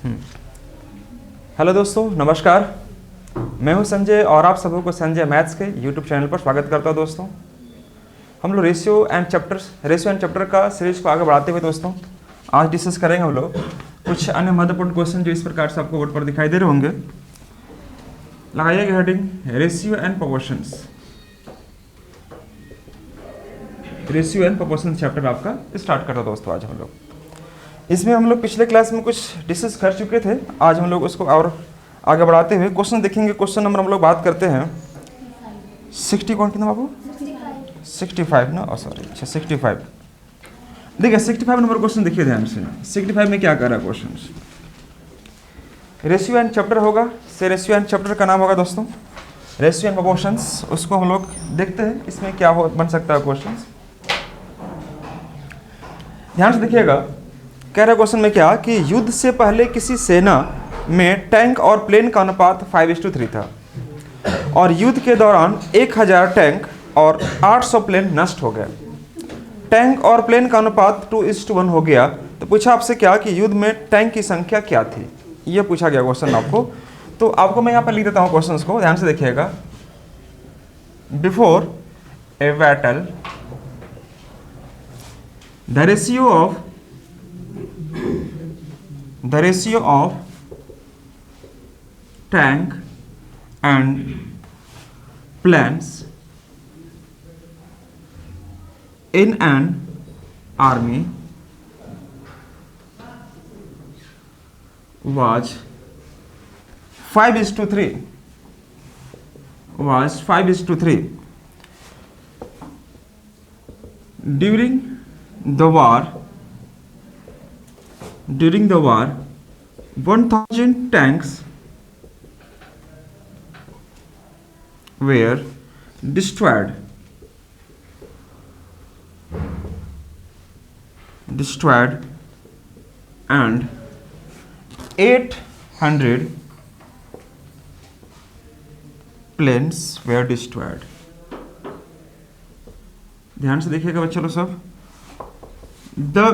Hello दोस्तों, नमस्कार। मैं हूं संजय और आप सबों को संजय मैथ्स के यूट्यूब चैनल पर स्वागत करता हूं। दोस्तों, हम लोग रेशियो एंड चैप्टर का सीरीज को आगे बढ़ाते हुए दोस्तों आज डिस्कस करेंगे हम लोग कुछ अन्य महत्वपूर्ण क्वेश्चन जो इस प्रकार से आपको बोर्ड पर दिखाई दे रहे होंगे। लगाइएगा heading ratio and proportions. Ratio and proportions chapter आपका स्टार्ट करता दोस्तों। आज हम लोग इसमें हम लोग पिछले क्लास में कुछ डिस्कस कर चुके थे। आज हम लोग उसको और आगे बढ़ाते हुए क्वेश्चन देखेंगे। क्वेश्चन नंबर हम लोग बात करते हैं 60 कौन कितना बाबू 65 ना, और सॉरी अच्छा 65। देखिए 65 नंबर क्वेश्चन देखिए ध्यान से। 65 में क्या कर रहा है क्वेश्चन, रेशियो एंड चैप्टर होगा। से रेशियो एंड चैप्टर का नाम होगा दोस्तों रेशियो एंड प्रोपोर्शंस। उसको हम लोग देखते हैं इसमें क्या बन सकता है क्वेश्चन। ध्यान से देखिएगा, कह रहे क्वेश्चन में क्या कि युद्ध से पहले किसी सेना में टैंक और प्लेन का अनुपात 5:3 था और युद्ध के दौरान 1000 टैंक और 800 प्लेन नष्ट हो गए। टैंक और प्लेन का अनुपात 2:1 हो गया। तो पूछा आपसे क्या कि युद्ध में टैंक की संख्या क्या थी, यह पूछा गया क्वेश्चन आपको। तो आपको मैं यहाँ पर लिख देता हूँ क्वेश्चन को, ध्यान से देखिएगा। Before a battle the ratio of tank and planes in an army was 5:3. During the war 1000 tanks were destroyed and 800 planes were destroyed. ध्यान से देखिएगा बच्चों लोग सब। The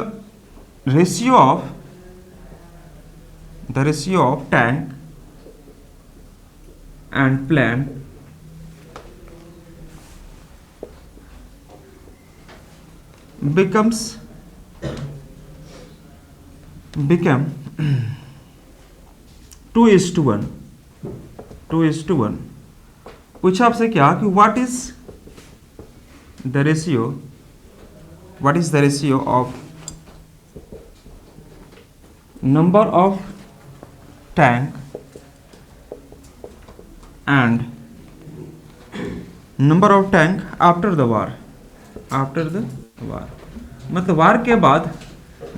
ratio of tank and plane became 2:1. पूछा आपसे क्या कि what is the ratio of number of tank and number of tank after the war. मतलब वार के बाद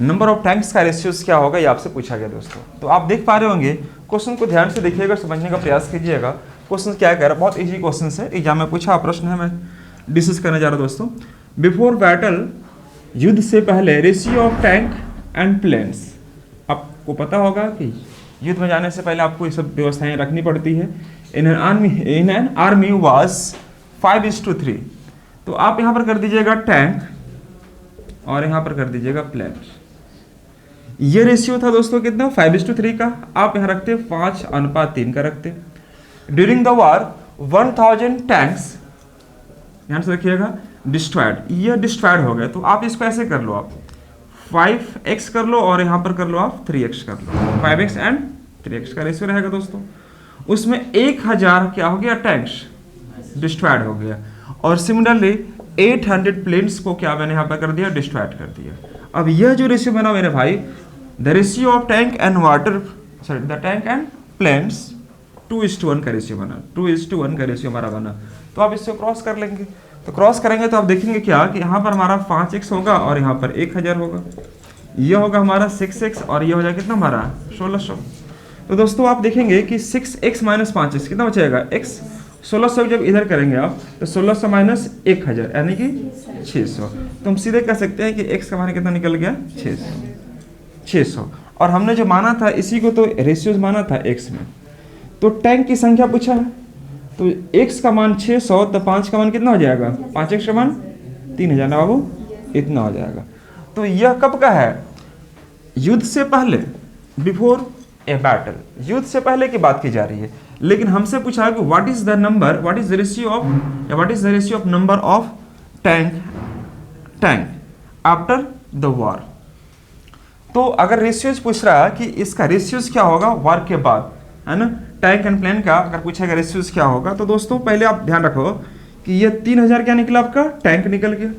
नंबर ऑफ टैंक्स का रेशियोज क्या होगा, ये आपसे पूछा गया दोस्तों। तो आप देख पा रहे होंगे क्वेश्चन को, ध्यान से देखिएगा, समझने का प्रयास कीजिएगा। क्वेश्चन क्या कह रहा है, बहुत इजी क्वेश्चन है, एग्जाम में पूछा प्रश्न है, मैं डिस्कस करने जा रहा हूं दोस्तों। बिफोर बैटल, युद्ध से पहले, ratio of tank and planes. आपको पता होगा कि युद्ध में जाने से पहले आपको ये सब व्यवस्थाएं रखनी पड़ती है। In an army was 5:3। तो आप यहाँ पर कर दीजिएगा टैंक और यहाँ पर कर दीजिएगा प्लेन। ये रेशियो था दोस्तों कितना 5:3 का। आप यहाँ रखते 5:3 का रखते। ड्यूरिंग द वार 1000 टैंक्स, ध्यान से रखिएगा, डिस्ट्रॉयड, ये डिस्ट्रॉयड हो गए। तो आप इसको ऐसे कर लो, आप 5x कर लो और यहाँ पर कर लो आप 3x कर लो। 5x एंड 3x का रेशियो रहेगा दोस्तों। उसमें 1000 क्या हो गया, टैंक्स डिस्ट्रॉयड हो गया। और सिमिलरली 800 प्लेन्स को क्या मैंने यहाँ पर कर दिया, डिस्ट्रॉयड कर दिया। अब यह जो रेशियो बना मेरे भाई, the ratio of tank and the tank and planes 2:1 का रेशियो बना। 2:1 का रेशियो हमारा बना। तो आप इससे क्रॉस कर लेंगे। तो क्रॉस करेंगे तो आप देखेंगे क्या कि यहाँ पर हमारा 5x होगा और यहाँ पर 1000 होगा। ये होगा हमारा 6x और ये हो जाएगा कितना हमारा 1600। तो दोस्तों आप देखेंगे कि 6x - 5x कितना बचेगा, x 1600 जब इधर करेंगे आप तो 1600 माइनस 1000 यानी कि 600। तो हम सीधे कह सकते हैं कि x का मान कितना निकल गया, 600। और हमने जो माना था इसी को तो रेशियोज माना था x में। तो टैंक की संख्या पूछा है, तो x का मान 600, तो 5 का मान कितना हो जाएगा, 5x का मान 3000 ना बाबू, इतना हो जाएगा। तो यह कब का है, युद्ध से पहले, बिफोर ए बैटल, युद्ध से पहले की बात की जा रही है। लेकिन हमसे पूछा कि what is the number, what is the ratio of, या what is the ratio of number of tank after the war. तो अगर रेशियोज पूछ रहा है कि इसका रेशियोज क्या होगा वॉर के बाद, है ना, टैंक एंड प्लेन का अगर पूछेगा रेशियोज क्या होगा, तो दोस्तों पहले आप ध्यान रखो कि ये 3000 क्या निकला आपका, टैंक निकल गया।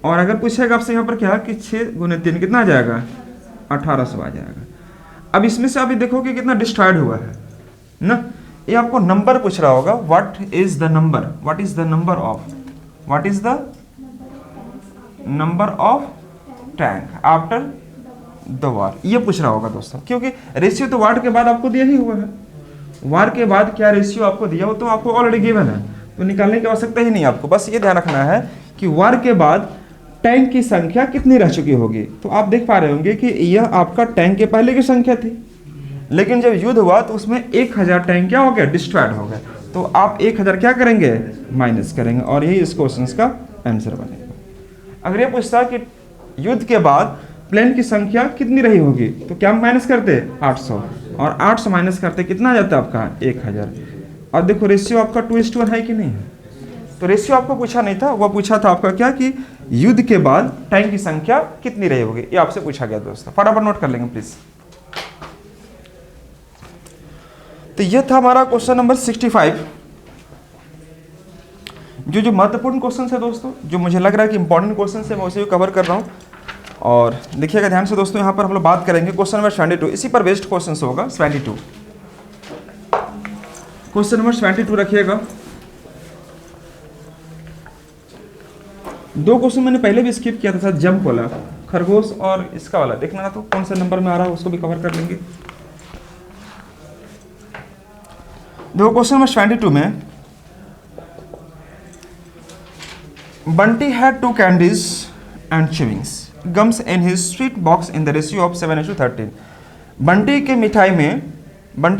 और अगर पूछेगा आपसे यहाँ पर क्या कि 6 × 3 कितना आ जाएगा, 1800 आ जाएगा। अब इसमें से अभी देखो कि कितना डिस्ट्रॉयड हुआ है ना। ये आपको नंबर पूछ रहा होगा, what is the number, what is the number of, what is the number of tank after the war, ये पूछ रहा होगा दोस्तों। क्योंकि रेशियो तो वार के बाद आपको दिया ही हुआ है, वार के बाद क्या रेशियो आपको दिया हो तो आपको ऑलरेडी गिवन है, तो निकालने की आवश्यकता ही नहीं आपको। बस ये ध्यान रखना है कि वार के बाद टैंक की संख्या कितनी रह चुकी होगी। तो आप देख पा रहे होंगे कि यह आपका टैंक के पहले की संख्या थी, लेकिन जब युद्ध हुआ तो उसमें 1000 टैंक क्या हो गया, डिस्ट्रॉयड हो गए। तो आप 1000 क्या करेंगे, माइनस करेंगे, और यही इस क्वेश्चन का आंसर बनेगा। अगर ये पूछता कि युद्ध के बाद प्लेन की संख्या कितनी रही होगी, तो क्या माइनस करते, 800, और 800 माइनस करते कितना जाता है आपका, 1000। और देखो रेशियो आपका 2:1 है कि नहीं है। तो रेशियो आपको पूछा नहीं था, वो पूछा था आपका क्या कि युद्ध के बाद टैंक की संख्या कितनी रही होगी, ये आपसे पूछा गया दोस्तों। फटाफट नोट कर लेंगे प्लीज। तो ये था हमारा क्वेश्चन नंबर 65। जो महत्वपूर्ण क्वेश्चन है दोस्तों, जो मुझे लग रहा है कि इंपॉर्टेंट क्वेश्चन है, मैं उसे कवर कर रहा हूँ। और देखिएगा ध्यान से दोस्तों, यहाँ पर हम लोग बात करेंगे क्वेश्चन नंबर 72, इसी पर बेस्ड क्वेश्चन होगा 72। क्वेश्चन नंबर 72 रखिएगा। 2 क्वेश्चन मैंने पहले भी स्किप किया था, जंप वाला, खरगोश और इसका वाला, देखना ना तो कौन से नंबर में आ रहा है उसको भी कवर कर लेंगे। देखो क्वेश्चन नंबर 72 में, Bunty had 2 candies and chewings gums in his sweet box in the ratio of 7:13। Bunty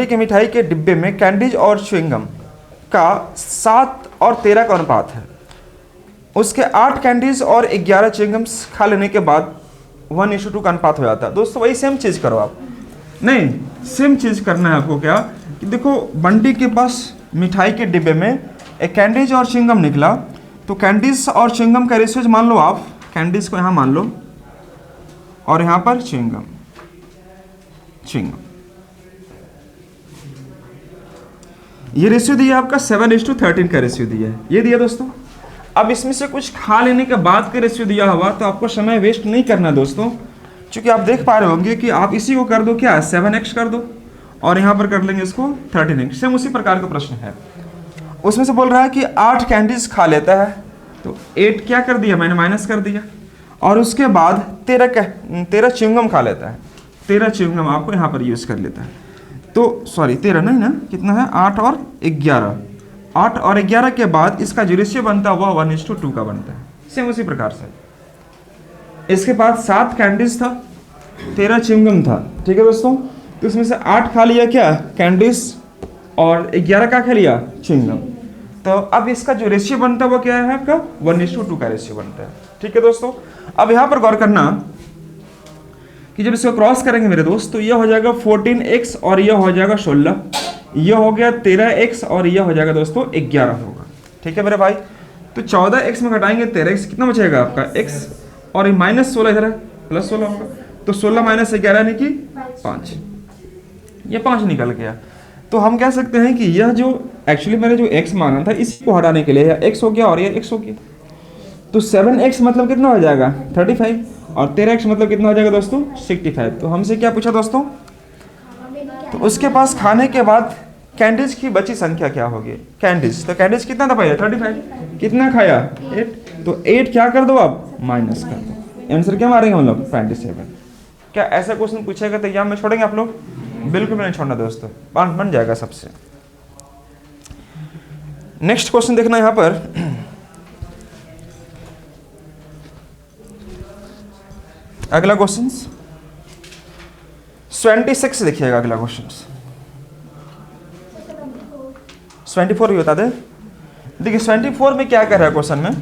के मिठाई के डिब्बे में कैंडीज और च्युइंगम का 7 और 13 का अनुपात है। उसके 8 कैंडीज और 11 च्युइंगम्स खा लेने के बाद 1:2 का अनुपात हो जाता है। दोस्तों वही सेम चीज़ करो आप, नहीं सेम चीज़ करना है आपको। क्या कि देखो बंटी के पास मिठाई के डिब्बे में एक कैंडीज और च्युइंगम निकला, तो कैंडीज और च्युइंगम का रेशियोज मान लो आप, कैंडीज को यहाँ मान लो और यहाँ पर च्युइंगम, ये रेशियो दिया आपका 7:13 का रेशियो दिया है, ये दिया दोस्तों। अब इसमें से कुछ खा लेने के बाद का रेशियो दिया हुआ, तो आपको समय वेस्ट नहीं करना दोस्तों, क्योंकि आप देख पा रहे होंगे कि आप इसी को कर दो क्या, 7x कर दो, और यहाँ पर कर लेंगे इसको 13x। सेम उसी प्रकार का प्रश्न है। उसमें से बोल रहा है कि 8 कैंडीज खा लेता है, तो 8 क्या कर दिया मैंने, माइनस कर दिया, और उसके बाद 13 च्युइंगम खा लेता है। 13 च्युइंगम आपको यहाँ पर यूज़ कर लेता है। तो सॉरी 13 नहीं ना, कितना है, 8 और 11। 8 और 11 के बाद इसका जो रेशियो बनता है वह 1:2 का बनता है। सेम उसी प्रकार से इसके बाद 7 कैंडीज था, 13 च्युइंगम था, ठीक है दोस्तों। तो इसमें से 8 खा लिया क्या, कैंडीज, और 11 का खा लिया, च्युइंगम। तो अब इसका जो रेशियो बनता है वो क्या है आपका, 1:2 का रेशियो बनता है, ठीक है दोस्तों। अब यहाँ पर गौर करना कि जब इसको क्रॉस करेंगे मेरे दोस्त, तो यह हो जाएगा 14x और यह हो जाएगा 16, यह हो गया 13x और यह हो जाएगा दोस्तों 11 होगा, ठीक है मेरे भाई। तो 14x में घटाएंगे 13x, कितना बचेगा आपका x, और ये -16 इधर है, +16 होगा। तो 16 - 11 यानी कि 5, ये 5 निकल गया। तो हम कह सकते हैं कि यह जो एक्चुअली मैंने जो x माना था, इसी को हटाने के लिए x हो गया और यह x हो गया। तो 7x मतलब कितना हो जाएगा, 35, और 13x मतलब कितना हो जाएगा दोस्तों, 65। तो हमसे क्या पूछा दोस्तों, तो उसके पास खाने के बाद कैंडीज की बची संख्या क्या होगी, कैंडीज। तो कैंडीज कितना था पहले, 35, कितना खाया, 8, तो 8 क्या कर दो आप, माइनस कर दो। आंसर क्या मारेंगे हम लोग, 27। क्या ऐसा क्वेश्चन पूछेगा तो एग्जाम में छोड़ेंगे आप लोग, बिल्कुल नहीं छोड़ना दोस्तों, बन जाएगा सबसे। नेक्स्ट क्वेश्चन देखना यहाँ पर, अगला क्वेश्चन 26 देखिएगा। अगला क्वेश्चन 24 भी बता दे। देखिए 24 में क्या कह रहा है क्वेश्चन में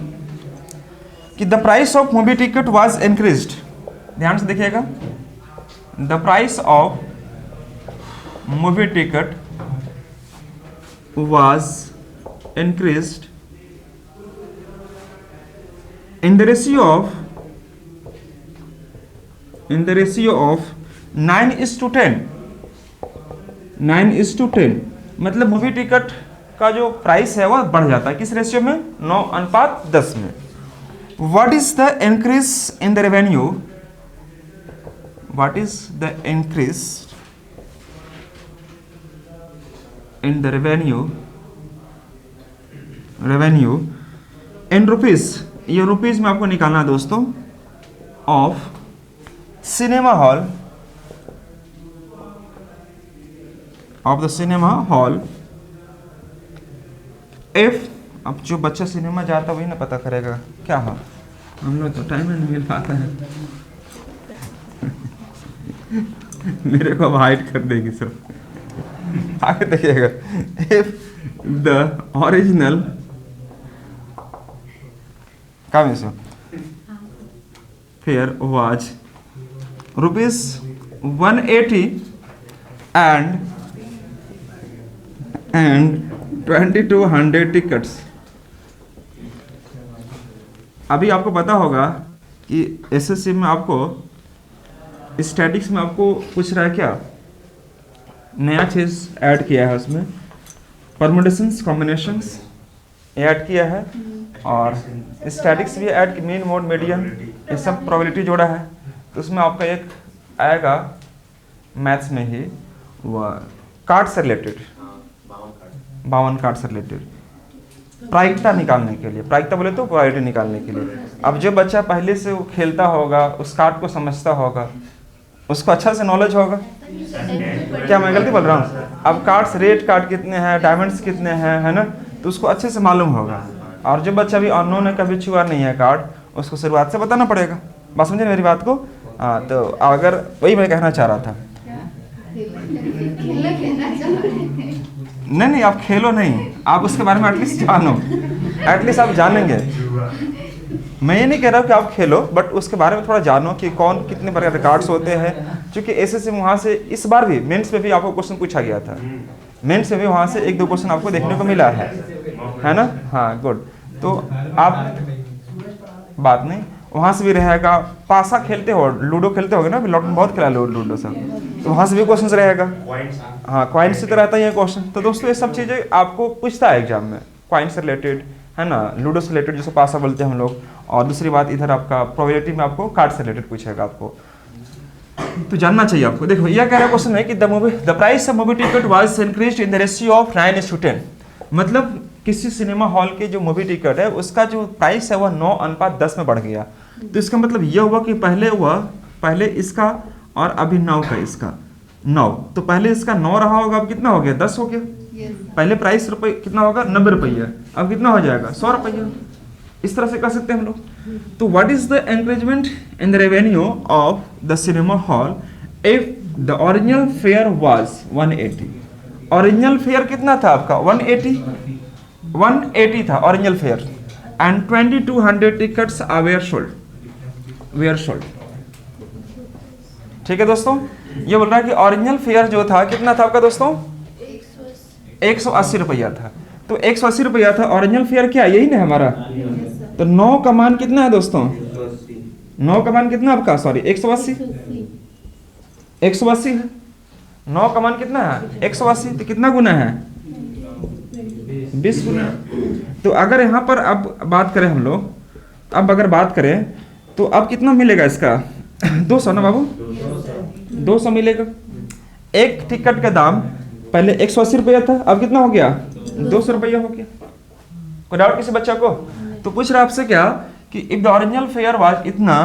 कि the price of movie ticket was increased. ध्यान से देखिएगा, the price of movie ticket was increased in the ratio of 9:10। 9:10 मतलब मूवी टिकट का जो प्राइस है वो बढ़ जाता है किस रेशियो में? 9:10 में। What is the increase in the revenue? What is the increase in the revenue in rupees, ये रुपीज में आपको निकालना है दोस्तों, of cinema hall, of the cinema hall if, अब जो बच्चा सिनेमा जाता है वही ना पता करेगा क्या हो, हम लोग तो टाइम नहीं मिल पाता है। मेरे को अब हाइड कर देगी सब, आगे देखिएगा। इफ द ओरिजिनल काम है फेयर वाज ₹180 and 2200 टिकट्स। अभी आपको पता होगा कि एसएससी में आपको स्टैटिक्स में आपको पूछ रहा है क्या, नया चीज़ ऐड किया है उसमें, परमुटेशंस कॉम्बिनेशंस ऐड किया है, और स्टैटिक्स भी ऐड, मीन मोड मीडियन, ये सब प्रोबेबिलिटी जोड़ा है। तो उसमें आपका एक आएगा मैथ्स में ही वह कार्ड से रिलेटेड, 52 कार्ड से रिलेटेड प्रायिकता निकालने के लिए, प्रायिकता बोले तो प्रोबेबिलिटी निकालने के लिए। अब जो बच्चा पहले से वो खेलता होगा, उस कार्ड को समझता होगा, उसको अच्छा से नॉलेज होगा। क्या मैं गलती बोल रहा हूँ? अब कार्ड्स, रेड कार्ड कितने हैं, डायमंड्स कितने हैं, है ना, तो उसको अच्छे से मालूम होगा। और जो बच्चा भी अननोन है, कभी छुआ नहीं है कार्ड, उसको शुरुआत से बताना पड़ेगा। बात समझे मेरी बात को? हाँ, तो अगर वही मैं कहना चाह रहा था। नहीं, आप खेलो नहीं, आप उसके बारे में एटलीस्ट जानो, एटलीस्ट आप जानेंगे। मैं ये नहीं कह रहा हूँ कि आप खेलो, बट उसके बारे में थोड़ा जानो कि कौन कितने प्रकार के कार्ड्स होते हैं। क्योंकि एसएससी में वहाँ से इस बार भी मेंस में भी आपको क्वेश्चन पूछा गया था, मेंस में भी वहाँ से 1-2 क्वेश्चन आपको देखने को मिला है ना? हाँ, गुड। तो आप बात नहीं, वहाँ से भी रहेगा। पासा खेलते हो, लूडो खेलते होगे ना, लॉकडाउन बहुत खेला लूडो सब, तो वहाँ से भी क्वेश्चन रहेगा। हाँ, क्वाइन से तो रहता ही है क्वेश्चन। तो दोस्तों ये सब चीज़ें आपको पूछता है एग्जाम में, क्वाइन से रिलेटेड, है ना, लूडो से रिलेटेड जिसको पासा बोलते हैं हम लोग। और दूसरी बात इधर आपका प्रोबेबिलिटी में आपको कार्ड से रिलेटेड पूछेगा आपको, तो जानना चाहिए आपको। देखो यह कह रहा क्वेश्चन है कि the price of movie ticket was increased in the ratio of 9:10। मतलब किसी सिनेमा हॉल के जो मूवी टिकट है उसका जो प्राइस है वह 9:10 में बढ़ गया। तो इसका मतलब यह हुआ कि पहले इसका और अभी 9 का, इसका 9, तो पहले इसका 9 रहा होगा, अब कितना हो गया? 10 हो गया। पहले प्राइस रुपये कितना होगा? 90 रुपये, अब कितना हो जाएगा? 100 रुपये। इस तरह से कर सकते हैं हम लोग। तो what is the increment in the revenue of the cinema hall if the original fare was 180? Original fare कितना था आपका? 180 था original fare, and 2200 tickets were sold. ठीक है दोस्तों, ये बोल रहा है कि ओरिजिनल फेयर जो था कितना था आपका दोस्तों? 180 रुपया था। तो 180 रुपया था ओरिजिनल फेयर, क्या यही ना हमारा? तो 9 का मान कितना है दोस्तों? 9 का मान कितना आपका? सॉरी 180 है। 9 का मान कितना है? 180। तो कितना गुना है? 20 गुना। तो अगर यहाँ पर अब बात करें हम लोग, अब अगर बात करें तो अब कितना मिलेगा इसका? 200 ना बाबू? 200 मिलेगा। एक टिकट का दाम पहले 180 रुपया था, अब कितना हो गया? 200 रुपया हो गया। कोई डाउट किसी बच्चा को? तो पूछ रहा आपसे क्या कि if the original fare was इतना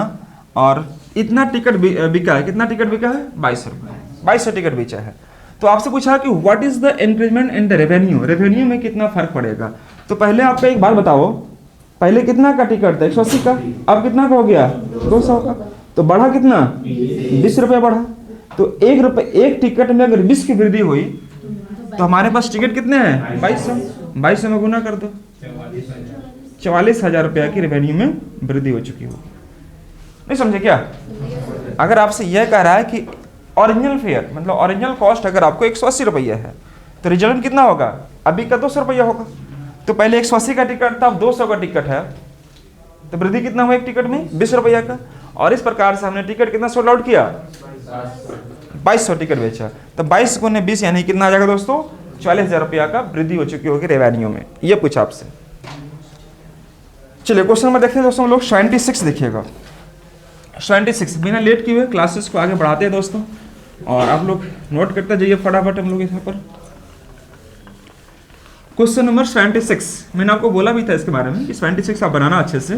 और इतना टिकट बिका है, कितना टिकट बिका है? 22 रुपये, 2200 टिकट बेचा है। तो आपसे पूछा कि what is the increment in the revenue में कितना फर्क पड़ेगा। तो पहले आपको एक बार बताओ, पहले कितना का टिकट था? 180 का, अब कितना का हो गया? 200 का। तो बढ़ा कितना? 20 रुपया बढ़ा। तो 1 रुपये एक टिकट में अगर 20 की वृद्धि हुई तो हमारे पास टिकट कितने हैं? 2200 में गुना कर दो, 44,000 रुपया की रेवेन्यू में वृद्धि हो चुकी होगी। नहीं समझे क्या? अगर आपसे यह कह रहा है कि ओरिजिनल फेयर मतलब ओरिजिनल कॉस्ट अगर आपको 180 रुपया है तो रिजल्ट कितना होगा, अभी का 200 रुपया होगा। तो पहले 180 का टिकट था, अब 200 का टिकट है, तो वृद्धि कितना हुआ एक टिकट में 20 रुपया का। और इस प्रकार से हमने टिकट कितना सोल्ड आउट किया, 2200 टिकट बेचा। तो 22 गुने 20 यानी कितना आ जाएगा दोस्तों, 40,000 रुपया का वृद्धि हो चुकी होगी रेवेन्यू में। ये पूछा आपसे। चलिए क्वेश्चन नंबर देखते हैं दोस्तों, हम लोग 76 देखिएगा। 76 बिना लेट किए हुए क्लासेस को आगे बढ़ाते हैं दोस्तों, और आप लोग नोट करते जाइए फटाफट। हम लोग यहाँ पर क्वेश्चन नंबर 76, मैंने आपको बोला भी था इसके बारे में कि 76 आप बनाना अच्छे से,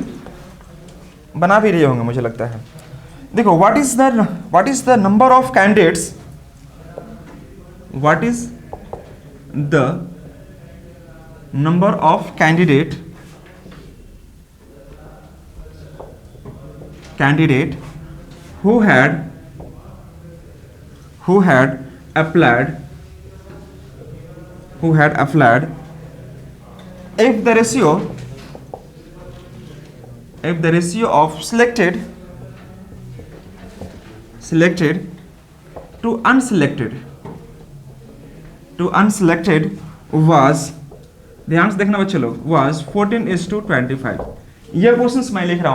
बना भी रहे होंगे मुझे लगता है। देखो what is the number of candidates, what is the number of candidate who had applied if the ratio of selected to unselected was, ध्यान से देखना बच्चे लोग, was 14:25। ये क्वेश्चन मैं लिख रहा हूं।